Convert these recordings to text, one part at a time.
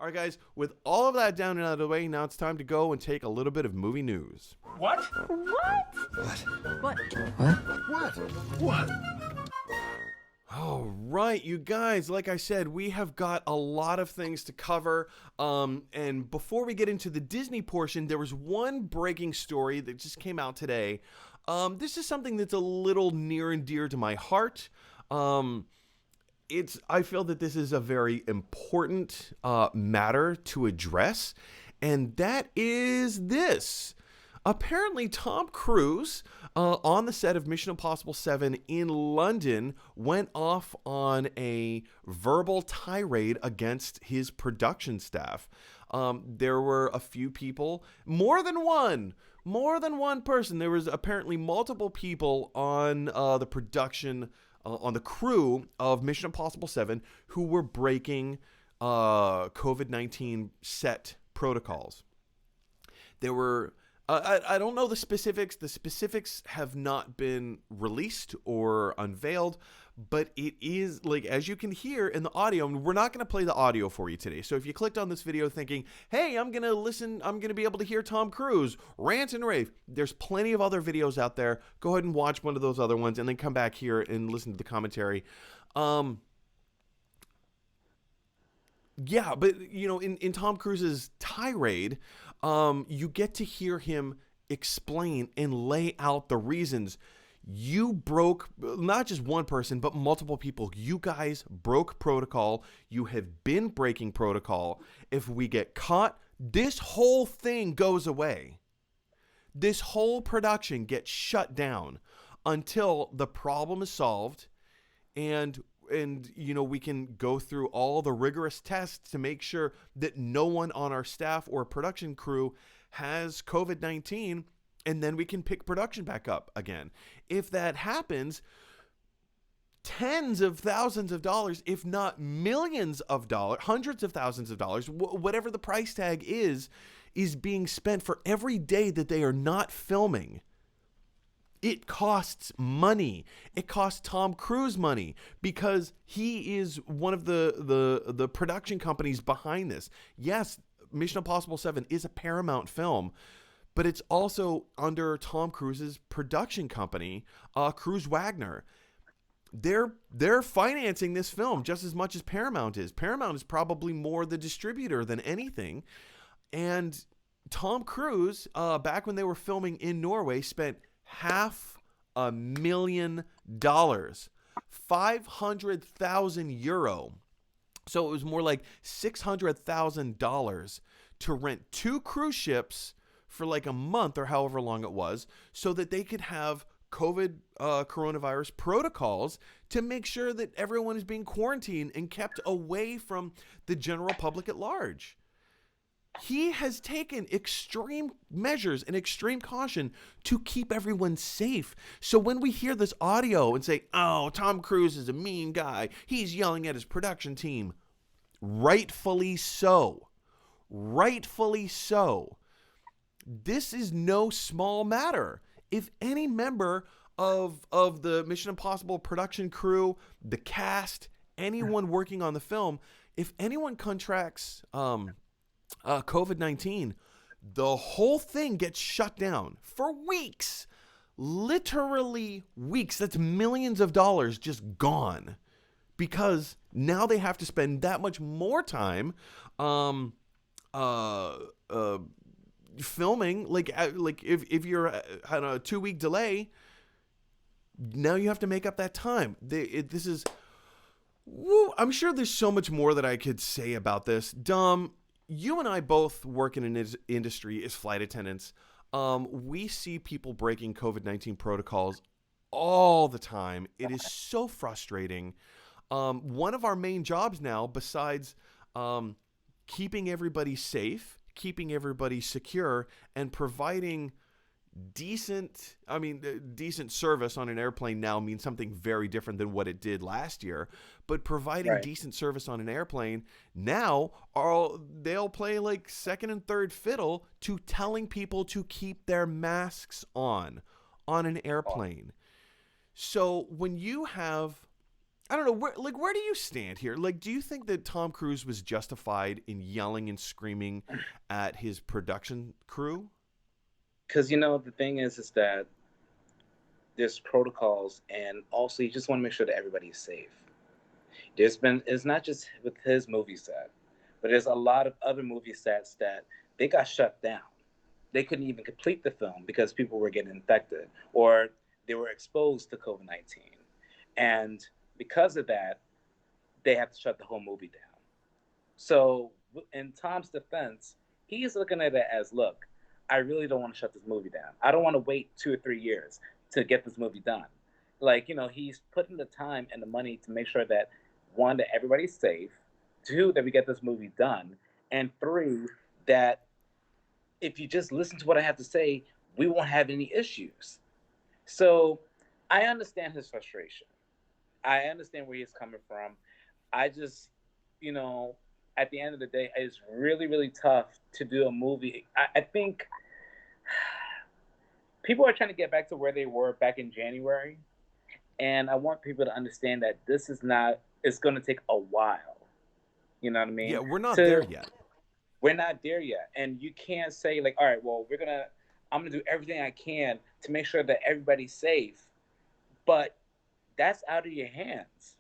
All right, guys, with all of that down and out of the way, now it's time to go and take a little bit of movie news. What? What? All right, you guys, like I said, we have got a lot of things to cover. And before we get into the Disney portion, there was one breaking story that just came out today. This is something that's a little near and dear to my heart. I feel that this is a very important matter to address, and that is this. Apparently, Tom Cruise, on the set of Mission Impossible 7 in London, went off on a verbal tirade against his production staff. There were a few people, more than one person. There was apparently multiple people on the production, on the crew of Mission Impossible 7 who were breaking COVID-19 set protocols. There were... I don't know the specifics. The specifics have not been released or unveiled, but it is, like, as you can hear in the audio, and we're not going to play the audio for you today. So if you clicked on this video thinking, hey, I'm going to be able to hear Tom Cruise rant and rave, there's plenty of other videos out there. Go ahead and watch one of those other ones and then come back here and listen to the commentary. Yeah, but, you know, in Tom Cruise's tirade, you get to hear him explain and lay out the reasons you broke, not just one person, but multiple people. You guys broke protocol. You have been breaking protocol. If we get caught, this whole thing goes away. This whole production gets shut down until the problem is solved and you know, we can go through all the rigorous tests to make sure that no one on our staff or production crew has COVID-19, and then we can pick production back up again. If that happens, tens of thousands of dollars, if not millions of dollars, hundreds of thousands of dollars, whatever the price tag is being spent for every day that they are not filming. It costs money. It costs Tom Cruise money because he is one of the production companies behind this. Yes, Mission Impossible 7 is a Paramount film, but it's also under Tom Cruise's production company, Cruise Wagner. They're financing this film just as much as Paramount is. Paramount is probably more the distributor than anything. And Tom Cruise, back when they were filming in Norway, spent $500,000, 500,000 euro. So it was more like $600,000 to rent 2 cruise ships for like a month or however long it was, so that they could have coronavirus protocols to make sure that everyone is being quarantined and kept away from the general public at large. He has taken extreme measures and extreme caution to keep everyone safe. So when we hear this audio and say, oh, Tom Cruise is a mean guy, he's yelling at his production team, rightfully so. Rightfully so. This is no small matter. If any member of the Mission Impossible production crew, the cast, anyone working on the film, if anyone contracts COVID-19, the whole thing gets shut down for weeks. Literally weeks. That's millions of dollars just gone, because now they have to spend that much more time filming. Like if you're on a 2-week delay, now you have to make up that time. This is... Woo, I'm sure there's so much more that I could say about this. You and I both work in an industry as flight attendants. We see people breaking COVID-19 protocols all the time. It is so frustrating. One of our main jobs now, besides keeping everybody safe, keeping everybody secure, and providing decent service on an airplane now means something very different than what it did last year. But providing decent service on an airplane now, they'll play like second and third fiddle to telling people to keep their masks on an airplane. So when you have I don't know, where do you stand here? Like, do you think that Tom Cruise was justified in yelling and screaming at his production crew? Because the thing is that there's protocols, and also you just want to make sure that everybody's safe. It's not just with his movie set, but there's a lot of other movie sets that they got shut down. They couldn't even complete the film because people were getting infected or they were exposed to COVID-19. And because of that, they have to shut the whole movie down. So, in Tom's defense, he's looking at it as, look, I really don't want to shut this movie down. I don't want to wait 2 or 3 years to get this movie done. Like, he's putting the time and the money to make sure that, one, that everybody's safe, two, that we get this movie done, and three, that if you just listen to what I have to say, we won't have any issues. So I understand his frustration. I understand where he's coming from. I just, you know, at the end of the day, it's really, really tough to do a movie. I think people are trying to get back to where they were back in January. And I want people to understand that this is not, it's going to take a while. You know what I Yeah, mean? we're not there To yet. We're not there yet. And you can't say, like, all right, well, I'm going to do everything I can to make sure that everybody's safe. But that's out of your hands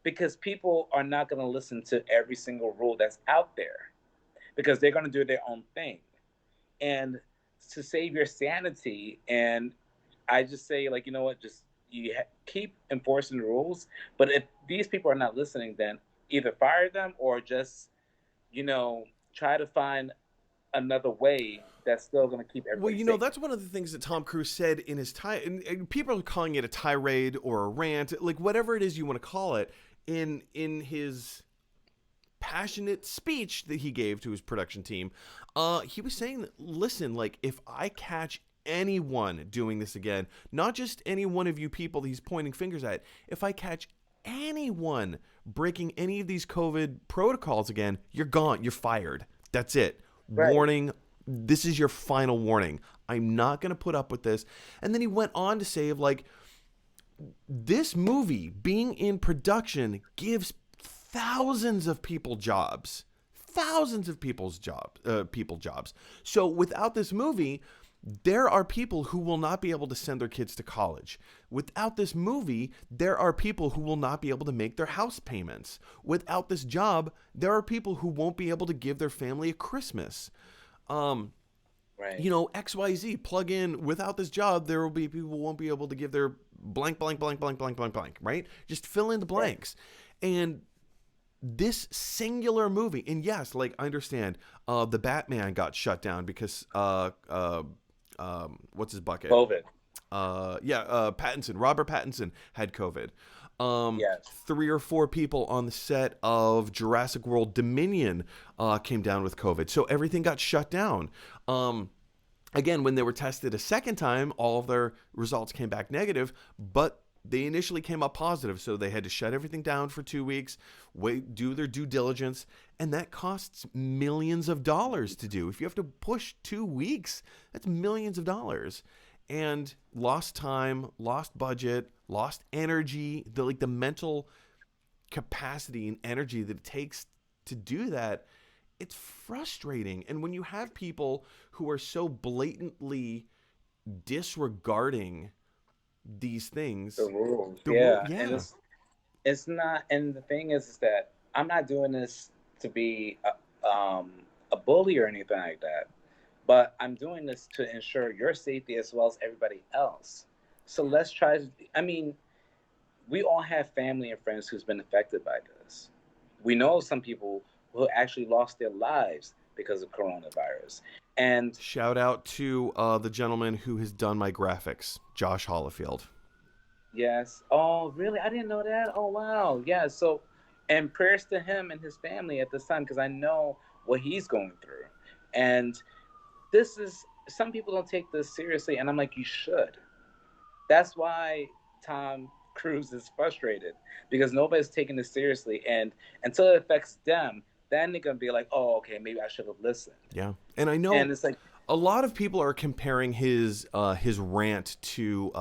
because people are not going to listen to every single rule that's out there because they're going to do their own thing. And to save your sanity, and I just say, like, you know what, just keep enforcing the rules. But if these people are not listening, then either fire them or just, try to find another way that's still going to keep Well, everybody safe. that's one of the things that Tom Cruise said in his and people are calling it a tirade or a rant, like whatever it is you want to call it, in his passionate speech that he gave to his production team. He was saying that, listen, like, if I catch anyone doing this again, not just any one of you people that he's pointing fingers at, if I catch anyone breaking any of these COVID protocols again, you're gone. You're fired. That's it. Right. Warning. This is your final warning. I'm not going to put up with this. And then he went on to say, like, this movie being in production gives thousands of people jobs. Thousands of people jobs. So without this movie, there are people who will not be able to send their kids to college. Without this movie, there are people who will not be able to make their house payments. Without this job, there are people who won't be able to give their family a Christmas. Right. XYZ, plug in, without this job, there will be people who won't be able to give their blank, blank, blank, blank, blank, blank, blank, right? Just fill in the blanks. Right. And this singular movie, and yes, like, I understand, the Batman got shut down because, what's his bucket? COVID. Pattinson, Robert Pattinson had COVID. Yes. 3 or 4 people on the set of Jurassic World Dominion came down with COVID. So everything got shut down. Again, when they were tested a second time, all of their results came back negative, but they initially came up positive. So they had to shut everything down for 2 weeks, do their due diligence, and that costs millions of dollars to do. If you have to push 2 weeks, that's millions of dollars. And lost time, lost budget, lost energy, the mental capacity and energy that it takes to do that. It's frustrating. And when you have people who are so blatantly disregarding these things, The rules. yeah. And it's not, and the thing is that I'm not doing this to be a bully or anything like that. But I'm doing this to ensure your safety as well as everybody else. So let's try. I mean, we all have family and friends who's been affected by this. We know some people who actually lost their lives because of coronavirus. And shout out to the gentleman who has done my graphics, Josh Hollifield. Yes. Oh, really? I didn't know that. Oh, wow. Yeah. So, and prayers to him and his family at this time because I know what he's going through. And some people don't take this seriously, and I'm like, you should. That's why Tom Cruise is frustrated because nobody's taking this seriously, and until it affects them, then they're gonna be like, oh, okay, maybe I should have listened. Yeah, and I know, and it's like a lot of people are comparing his rant to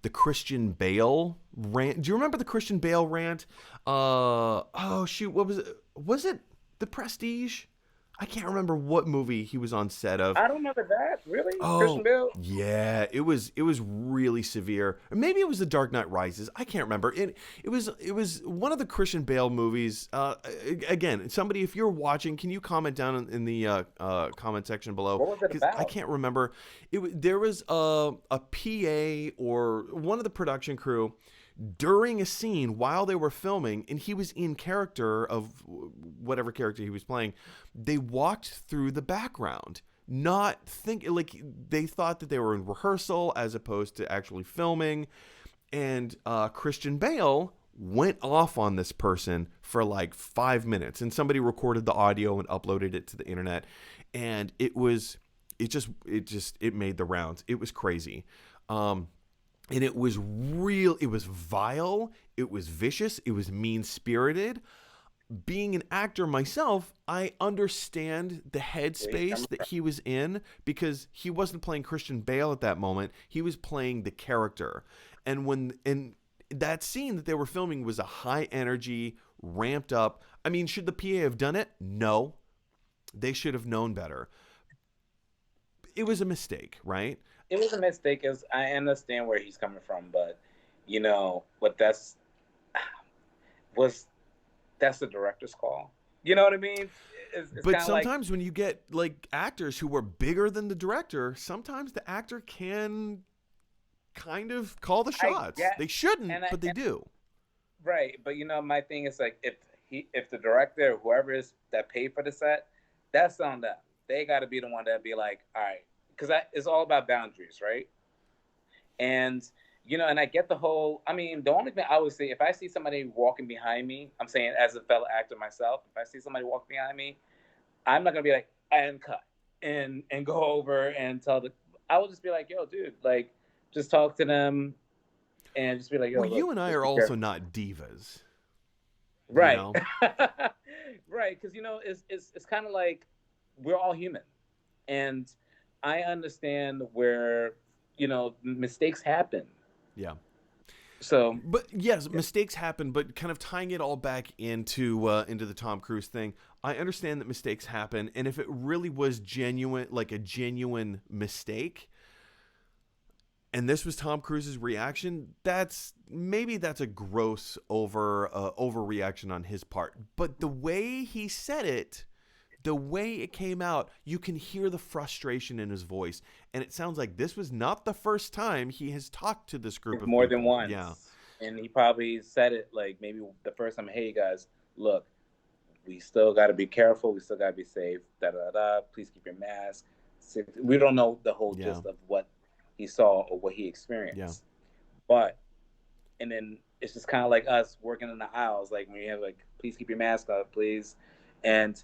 the the Christian Bale rant. Do you remember the Christian Bale rant? Oh shoot, what was it? Was it The Prestige? I can't remember what movie he was on set of. I don't remember that. Really? Oh, Christian Bale? yeah, it was really severe. Or maybe it was The Dark Knight Rises. I can't remember. It was one of the Christian Bale movies. Again, somebody, if you're watching, can you comment down in the comment section below? What was it about? I can't remember. There was a PA or one of the production crew during a scene while they were filming, and he was in character of whatever character he was playing. They walked through the background, not like they thought that they were in rehearsal as opposed to actually filming. And Christian Bale went off on this person for like 5 minutes, and somebody recorded the audio and uploaded it to the internet, and it made the rounds. It was crazy. And it was it was vile, it was vicious, it was mean-spirited. Being an actor myself, I understand the headspace that he was in, because he wasn't playing Christian Bale at that moment. He was playing the character. And that scene that they were filming was a high energy, ramped up. I mean, should the PA have done it? No. They should have known better. It was a mistake, right? It was a mistake. I understand where he's coming from, but that's the director's call. You know what I mean? It's but sometimes when you get like actors who were bigger than the director, sometimes the actor can kind of call the shots. They shouldn't, but they do. Right, but my thing is like if the director, whoever is that paid for the set, that's on them. They got to be the one that be like, all right. Because it's all about boundaries, right? And, and I get the whole, the only thing I would say, if I see somebody walking behind me, I'm saying as a fellow actor myself, if I see somebody walking behind me, I'm not going to be like, and cut, and go over and I will just be like, yo, dude, like, just talk to them and just be like, yo, well, you and I are also not divas. Right. Right, because, it's kind of like we're all human. And I understand where, mistakes happen. Yeah. So, but yes, mistakes happen. But kind of tying it all back into the Tom Cruise thing, I understand that mistakes happen, and if it really was genuine, like a genuine mistake, and this was Tom Cruise's reaction, that's a gross overreaction on his part. But the way he said it. The way it came out, you can hear the frustration in his voice. And it sounds like this was not the first time he has talked to this group of more people. Than once. Yeah. And he probably said it like maybe the first time, hey, guys, look, we still got to be careful. We still got to be safe. Please keep your mask. We don't know the whole gist of what he saw or what he experienced. Yeah. But, and then it's just kind of like us working in the aisles. Like when you have like, please keep your mask up, please. And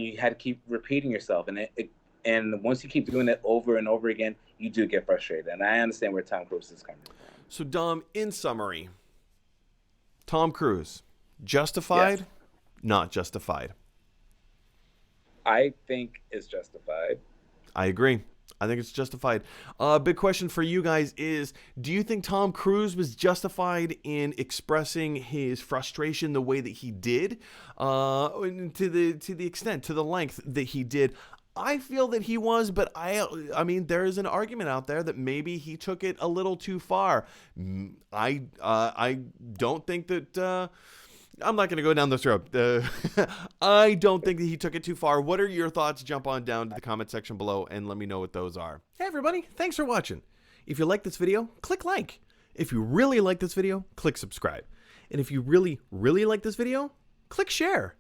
you had to keep repeating yourself, and once you keep doing it over and over again, you do get frustrated. And I understand where Tom Cruise is coming from. So, Dom, in summary, Tom Cruise, justified, not justified? I think it's justified. I agree. I think it's justified. Big question for you guys is, do you think Tom Cruise was justified in expressing his frustration the way that he did, to the extent, to the length that he did? I feel that he was, but I mean, there is an argument out there that maybe he took it a little too far. I don't think that. I'm not going to go down this road. I don't think that he took it too far. What are your thoughts? Jump on down to the comment section below and let me know what those are. Hey, everybody. Thanks for watching. If you like this video, click like. If you really like this video, click subscribe. And if you really, really like this video, click share.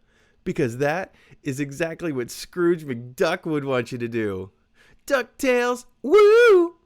Because that is exactly what Scrooge McDuck would want you to do. DuckTales, woo!